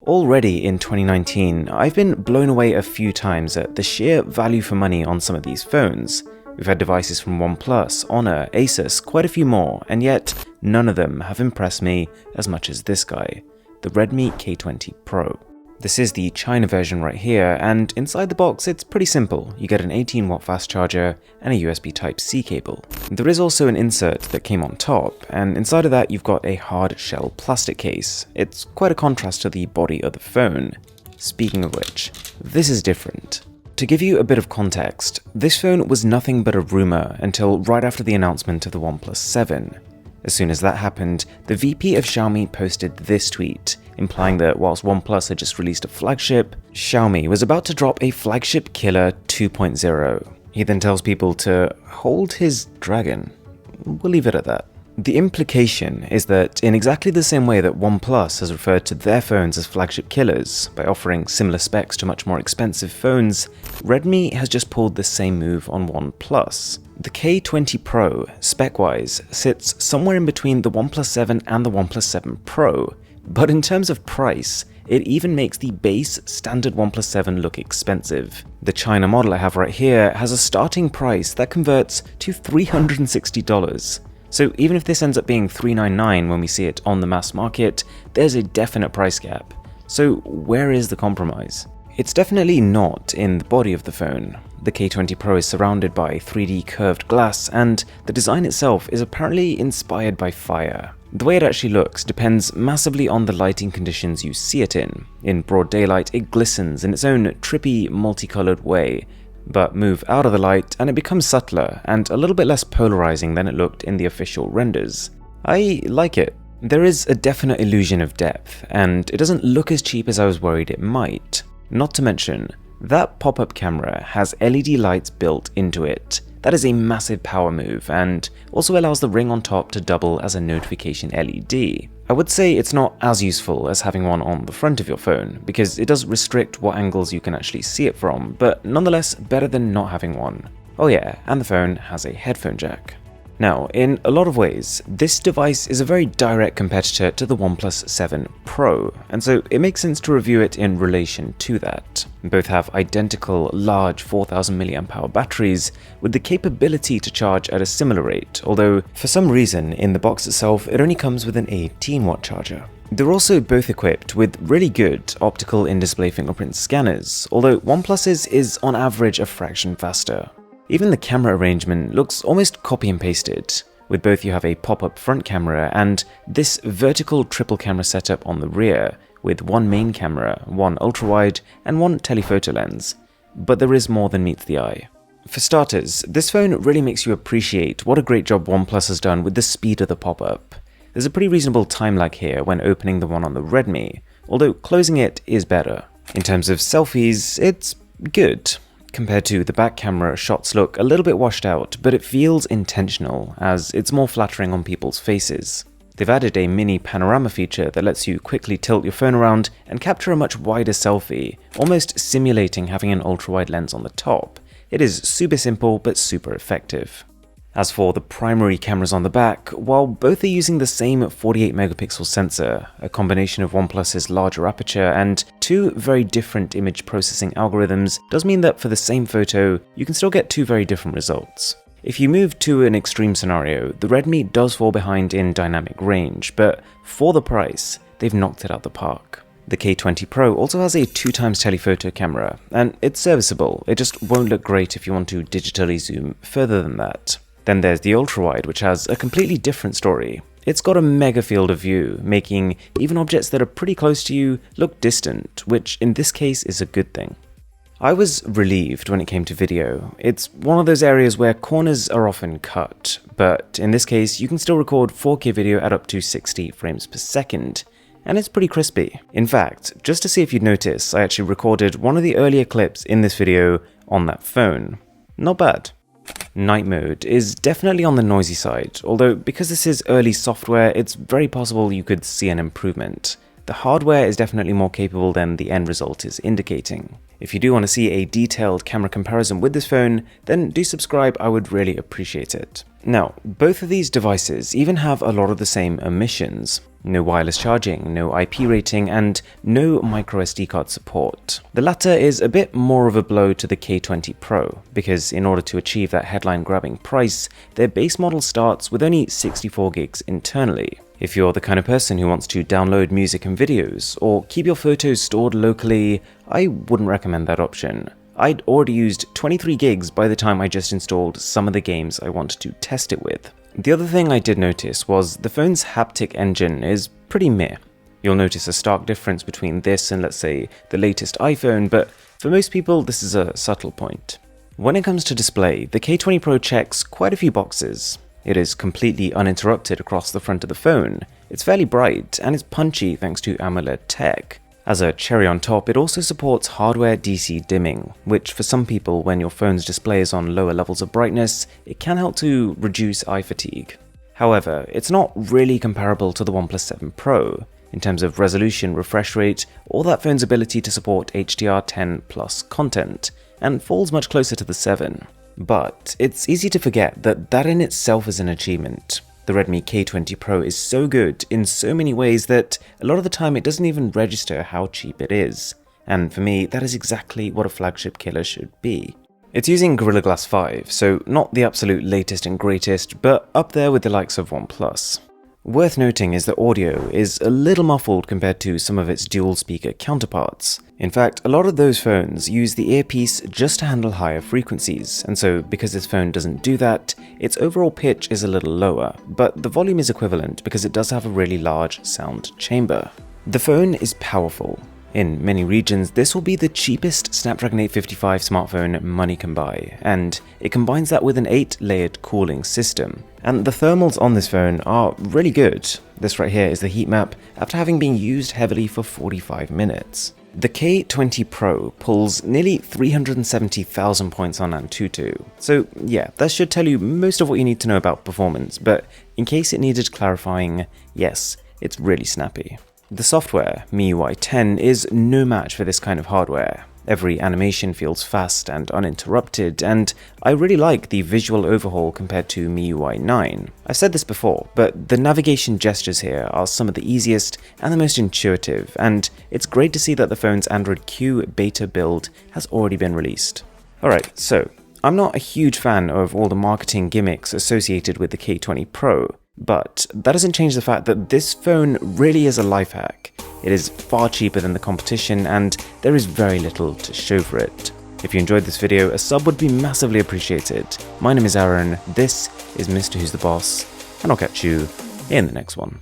Already in 2019, I've been blown away a few times at the sheer value for money on some of these phones. We've had devices from OnePlus, Honor, Asus, quite a few more, and yet none of them have impressed me as much as this guy, the Redmi K20 Pro. This is the China version right here, and inside the box it's pretty simple. You get an 18-watt fast charger and a USB Type-C cable. There is also an insert that came on top, and inside of that you've got a hard shell plastic case. It's quite a contrast to the body of the phone. Speaking of which, this is different. To give you a bit of context, this phone was nothing but a rumor until right after the announcement of the OnePlus 7. As soon as that happened, the VP of Xiaomi posted this tweet, implying that whilst OnePlus had just released a flagship, Xiaomi was about to drop a flagship killer 2.0. He then tells people to hold his dragon. We'll leave it at that. The implication is that in exactly the same way that OnePlus has referred to their phones as flagship killers by offering similar specs to much more expensive phones, Redmi has just pulled the same move on OnePlus. The K20 Pro, spec-wise, sits somewhere in between the OnePlus 7 and the OnePlus 7 Pro, but in terms of price, it even makes the base standard OnePlus 7 look expensive. The China model I have right here has a starting price that converts to $360. So even if this ends up being $399 when we see it on the mass market, there's a definite price gap. So where is the compromise? It's definitely not in the body of the phone. The K20 Pro is surrounded by 3D curved glass, and the design itself is apparently inspired by fire. The way it actually looks depends massively on the lighting conditions you see it in. In broad daylight, it glistens in its own trippy, multicolored way, but move out of the light and it becomes subtler and a little bit less polarizing than it looked in the official renders. I like it. There is a definite illusion of depth, and it doesn't look as cheap as I was worried it might. Not to mention, that pop-up camera has LED lights built into it. That is a massive power move, and also allows the ring on top to double as a notification LED. I would say it's not as useful as having one on the front of your phone, because it does restrict what angles you can actually see it from, but nonetheless better than not having one. Oh yeah, and the phone has a headphone jack. Now, in a lot of ways, this device is a very direct competitor to the OnePlus 7 Pro, and so it makes sense to review it in relation to that. Both have identical large 4000 mAh batteries with the capability to charge at a similar rate, although for some reason in the box itself it only comes with an 18-watt charger. They're also both equipped with really good optical in-display fingerprint scanners, although OnePlus's is on average a fraction faster. Even the camera arrangement looks almost copy and pasted. With both you have a pop-up front camera and this vertical triple camera setup on the rear, with one main camera, one ultra-wide, and one telephoto lens. But there is more than meets the eye. For starters, this phone really makes you appreciate what a great job OnePlus has done with the speed of the pop-up. There's a pretty reasonable time lag here when opening the one on the Redmi, although closing it is better. In terms of selfies, it's good. Compared to the back camera, shots look a little bit washed out, but it feels intentional, as it's more flattering on people's faces. They've added a mini panorama feature that lets you quickly tilt your phone around and capture a much wider selfie, almost simulating having an ultra-wide lens on the top. It is super simple but super effective. As for the primary cameras on the back, while both are using the same 48 megapixel sensor, a combination of OnePlus's larger aperture and two very different image processing algorithms does mean that for the same photo, you can still get two very different results. If you move to an extreme scenario, the Redmi does fall behind in dynamic range, but for the price, they've knocked it out the park. The K20 Pro also has a 2x telephoto camera, and it's serviceable, it just won't look great if you want to digitally zoom further than that. Then there's the ultra-wide, which has a completely different story. It's got a mega field of view, making even objects that are pretty close to you look distant, which in this case is a good thing. I was relieved when it came to video. It's one of those areas where corners are often cut, but in this case you can still record 4K video at up to 60 frames per second, and it's pretty crispy. In fact, just to see if you'd notice, I actually recorded one of the earlier clips in this video on that phone. Not bad. Night mode is definitely on the noisy side, although because this is early software, it's very possible you could see an improvement. The hardware is definitely more capable than the end result is indicating. If you do want to see a detailed camera comparison with this phone, then do subscribe, I would really appreciate it. Now, both of these devices even have a lot of the same omissions. No wireless charging, no IP rating, and no microSD card support. The latter is a bit more of a blow to the K20 Pro, because in order to achieve that headline-grabbing price, their base model starts with only 64 gigs internally. If you're the kind of person who wants to download music and videos, or keep your photos stored locally, I wouldn't recommend that option. I'd already used 23 gigs by the time I just installed some of the games I wanted to test it with. The other thing I did notice was the phone's haptic engine is pretty meh. You'll notice a stark difference between this and, let's say, the latest iPhone, but for most people this is a subtle point. When it comes to display, the K20 Pro checks quite a few boxes. It is completely uninterrupted across the front of the phone, it's fairly bright, and it's punchy thanks to AMOLED tech. As a cherry on top, it also supports hardware DC dimming, which for some people, when your phone's display is on lower levels of brightness, it can help to reduce eye fatigue. However, it's not really comparable to the OnePlus 7 Pro in terms of resolution, refresh rate, or that phone's ability to support HDR10+ content, and falls much closer to the 7. But it's easy to forget that that in itself is an achievement. The Redmi K20 Pro is so good in so many ways that a lot of the time it doesn't even register how cheap it is. And for me, that is exactly what a flagship killer should be. It's using Gorilla Glass 5, so not the absolute latest and greatest, but up there with the likes of OnePlus. Worth noting is that audio is a little muffled compared to some of its dual speaker counterparts. In fact, a lot of those phones use the earpiece just to handle higher frequencies, and so because this phone doesn't do that, its overall pitch is a little lower, but the volume is equivalent because it does have a really large sound chamber. The phone is powerful. In many regions, this will be the cheapest Snapdragon 855 smartphone money can buy, and it combines that with an 8-layered cooling system. And the thermals on this phone are really good. This right here is the heat map after having been used heavily for 45 minutes. The K20 Pro pulls nearly 370,000 points on Antutu, so yeah, that should tell you most of what you need to know about performance, but in case it needed clarifying, yes, it's really snappy. The software, MIUI 10, is no match for this kind of hardware. Every animation feels fast and uninterrupted, and I really like the visual overhaul compared to MIUI 9. I've said this before, but the navigation gestures here are some of the easiest and the most intuitive, and it's great to see that the phone's Android Q beta build has already been released. Alright, so I'm not a huge fan of all the marketing gimmicks associated with the K20 Pro, but that doesn't change the fact that this phone really is a life hack. It is far cheaper than the competition, and there is very little to show for it. If you enjoyed this video, a sub would be massively appreciated. My name is Aaron, this is Mr. Who's the Boss, and I'll catch you in the next one.